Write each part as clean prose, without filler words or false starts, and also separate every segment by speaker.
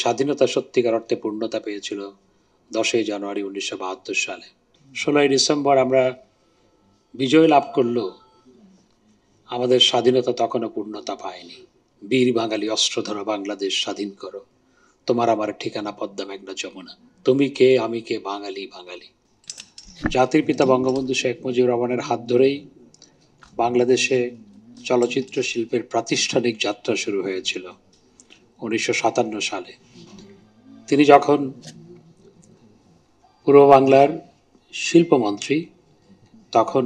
Speaker 1: স্বাধীনতা সত্যিকার অর্থে পূর্ণতা পেয়েছিল 10ই জানুয়ারি 1972 সালে। 16ই ডিসেম্বর আমরা বিজয় লাভ করলেও আমাদের স্বাধীনতা তখনও পূর্ণতা পায়নি। বীর বাঙালি অস্ত্র ধরো, বাংলাদেশ স্বাধীন করো, তোমার আমার ঠিকানা পদ্মা মেঘনা যমুনা, তুমি কে আমি কে বাঙালি বাঙালি। জাতির পিতা বঙ্গবন্ধু শেখ মুজিবুর রহমানের হাত ধরেই বাংলাদেশে চলচ্চিত্র শিল্পের প্রাতিষ্ঠানিক যাত্রা শুরু হয়েছিল 1957 সালে। তিনি যখন পূর্ব বাংলার শিল্পমন্ত্রী, তখন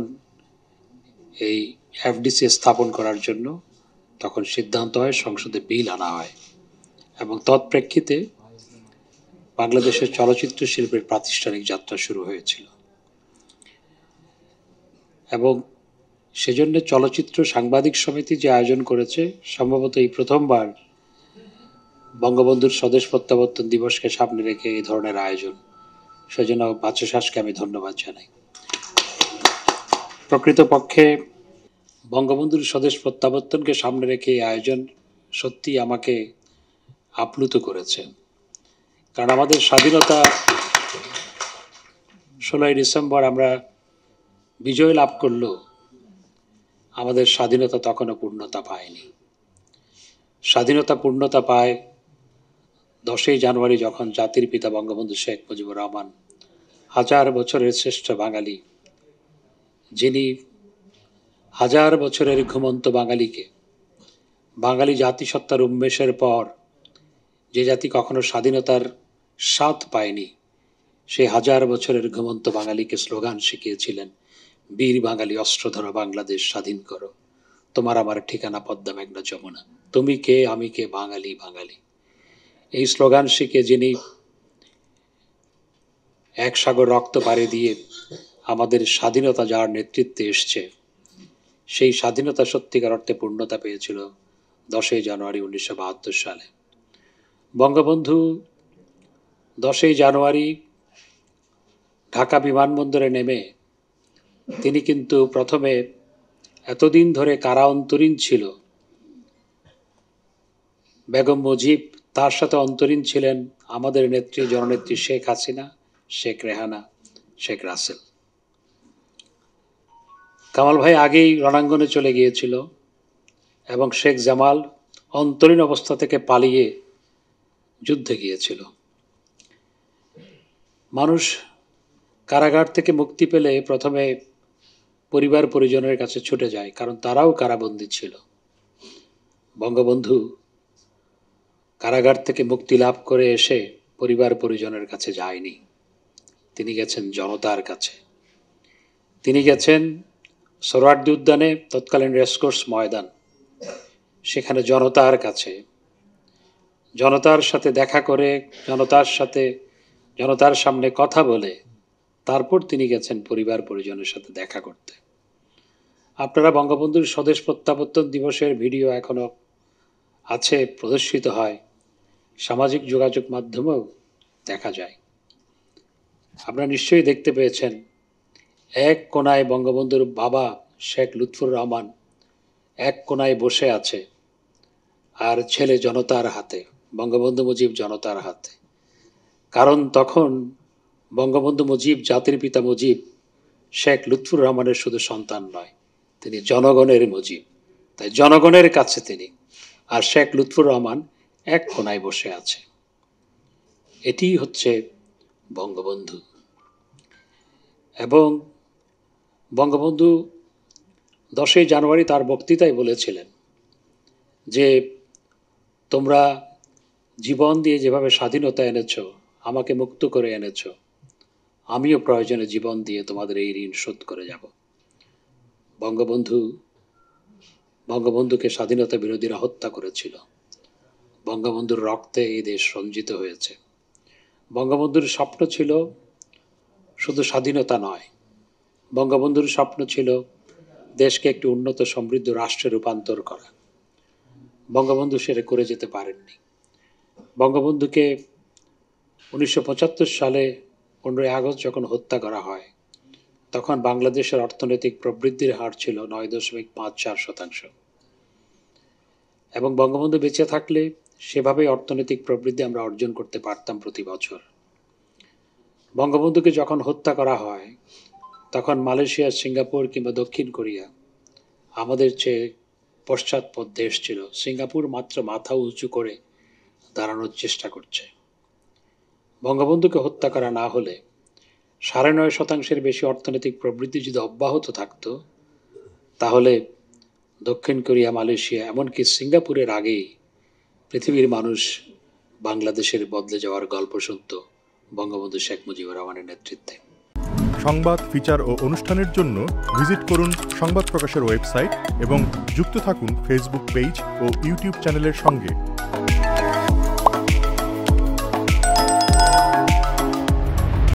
Speaker 1: এই এফডিসি স্থাপন করার জন্য তখন সিদ্ধান্ত হয়, সংসদে বিল আনা হয় এবং তৎপ্রেক্ষিতে বাংলাদেশের চলচ্চিত্র শিল্পের প্রাতিষ্ঠানিক যাত্রা শুরু হয়েছিল। এবং সেজন্য চলচ্চিত্র সাংবাদিক সমিতি যে আয়োজন করেছে, সম্ভবত এই প্রথমবার বঙ্গবন্ধুর স্বদেশ প্রত্যাবর্তন দিবসকে সামনে রেখে এই ধরনের আয়োজন। সেজন্য বাচসাসকে আমি ধন্যবাদ জানাই। প্রকৃতপক্ষে বঙ্গবন্ধুর স্বদেশ প্রত্যাবর্তনকে সামনে রেখে এই আয়োজন সত্যি আমাকে আপ্লুত করেছে। কারণ আমাদের স্বাধীনতা 16ই ডিসেম্বর আমরা বিজয় লাভ করলেও আমাদের স্বাধীনতা তখনও পূর্ণতা পায়নি। স্বাধীনতা পূর্ণতা পায় 10ই জানুয়ারি, যখন জাতির পিতা বঙ্গবন্ধু শেখ মুজিবুর রহমান, হাজার বছরের শ্রেষ্ঠ বাঙালি, যিনি হাজার বছরের ঘুমন্ত বাঙালিকে, বাঙালি জাতিসত্তার উন্মেষের পর যে জাতি কখনো স্বাধীনতার স্বাদ পায়নি, সেই হাজার বছরের ঘুমন্ত বাঙালিকে স্লোগান শিখিয়েছিলেন, বীর বাঙালি অস্ত্র ধরো, বাংলাদেশ স্বাধীন করো, তোমার আমার ঠিকানা পদ্মা মেঘনা যমুনা, তুমি কে আমি কে বাঙালি বাঙালি। এই স্লোগান শিখে যিনি এক সাগর রক্ত পাড়ি দিয়ে আমাদের স্বাধীনতা যার নেতৃত্বে এসছে, সেই স্বাধীনতা সত্যিকার অর্থে পূর্ণতা পেয়েছিল 10ই জানুয়ারি 1972 সালে। বঙ্গবন্ধু 10ই জানুয়ারি ঢাকা বিমানবন্দরে নেমে তিনি কিন্তু প্রথমে এতদিন ধরে কারা অন্তরীণ ছিল বেগম মুজিব, তার সাথে অন্তরীণ ছিলেন আমাদের নেত্রী জননেত্রী শেখ হাসিনা, শেখ রেহানা, শেখ রাসেল। কামাল ভাই আগেই রণাঙ্গনে চলে গিয়েছিল এবং শেখ জামাল অন্তরীণ অবস্থা থেকে পালিয়ে যুদ্ধে গিয়েছিল। মানুষ কারাগার থেকে মুক্তি পেলে প্রথমে পরিবার পরিজনের কাছে ছুটে যায়, কারণ তারাও কারাবন্দী ছিল। বঙ্গবন্ধু কারাগার থেকে মুক্তি লাভ করে এসে পরিবার পরিজনের কাছে যায়নি, তিনি গেছেন জনতার কাছে। তিনি গেছেন সোহরাওয়ার্দী উদ্যানে, তৎকালীন রেসকোর্স ময়দান, সেখানে জনতার কাছে, জনতার সাথে দেখা করে, জনতার সামনে কথা বলে তারপর তিনি গেছেন পরিবার পরিজনের সাথে দেখা করতে। আপনারা বঙ্গবন্ধুর স্বদেশ প্রত্যাবর্তন দিবসের ভিডিও এখনো আছে, প্রদর্শিত হয়, সামাজিক যোগাযোগ মাধ্যমেও দেখা যায়। আপনারা নিশ্চয়ই দেখতে পেয়েছেন, এক কোনায় বঙ্গবন্ধুর বাবা শেখ লুৎফর রহমান এক কোনায় বসে আছে, আর ছেলে জনতার হাতে, বঙ্গবন্ধু মুজিব জনতার হাতে। কারণ তখন বঙ্গবন্ধু মুজিব, জাতির পিতা মুজিব, শেখ লুৎফর রহমানের শুধু সন্তান নয়, তিনি জনগণের মুজিব, তাই জনগণের কাছে তিনি, আর শেখ লুৎফর রহমান এক কোনায় বসে আছে। এটি হচ্ছে বঙ্গবন্ধু। এবং বঙ্গবন্ধু 10ই জানুয়ারি তার বক্তৃতায় বলেছিলেন যে, তোমরা জীবন দিয়ে যেভাবে স্বাধীনতা এনেছ, আমাকে মুক্ত করে এনেছ, আমিও প্রয়োজনে জীবন দিয়ে তোমাদের এই ঋণ শোধ করে যাব। বঙ্গবন্ধুকে স্বাধীনতা বিরোধীরা হত্যা করেছিল, বঙ্গবন্ধুর রক্তে এই দেশ রঞ্জিত হয়েছে। বঙ্গবন্ধুর স্বপ্ন ছিল শুধু স্বাধীনতা নয়, বঙ্গবন্ধুর স্বপ্ন ছিল দেশকে একটি উন্নত সমৃদ্ধ রাষ্ট্রে রূপান্তর করা। বঙ্গবন্ধু সেটা করে যেতে পারেননি। বঙ্গবন্ধুকে 1975 সালে 15ই আগস্ট যখন হত্যা করা হয়, তখন বাংলাদেশের অর্থনৈতিক প্রবৃদ্ধির হার ছিল 9.54%। এবং বঙ্গবন্ধু বেঁচে থাকলে সেভাবেই অর্থনৈতিক প্রবৃদ্ধি আমরা অর্জন করতে পারতাম প্রতি বছর। বঙ্গবন্ধুকে যখন হত্যা করা হয়, তখন মালয়েশিয়া, সিঙ্গাপুর কিংবা দক্ষিণ কোরিয়া আমাদের চেয়ে পশ্চাৎপদ দেশ ছিল। সিঙ্গাপুর মাত্র মাথা উঁচু করে দাঁড়ানোর চেষ্টা করছে। বঙ্গবন্ধুকে হত্যা করা না হলে ৯.৫% বেশি অর্থনৈতিক প্রবৃদ্ধি যদি অব্যাহত থাকত, তাহলে দক্ষিণ কোরিয়া, মালয়েশিয়া, এমনকি সিঙ্গাপুরের আগেই পৃথিবীর মানুষ বাংলাদেশের বদলে যাওয়ার গল্প শুনত বঙ্গবন্ধু শেখ মুজিবুর রহমানের নেতৃত্বে।
Speaker 2: সংবাদ, ফিচার ও অনুষ্ঠানের জন্য ভিজিট করুন সংবাদ প্রকাশের ওয়েবসাইট এবং যুক্ত থাকুন ফেসবুক পেজ ও ইউটিউব চ্যানেলের সঙ্গে।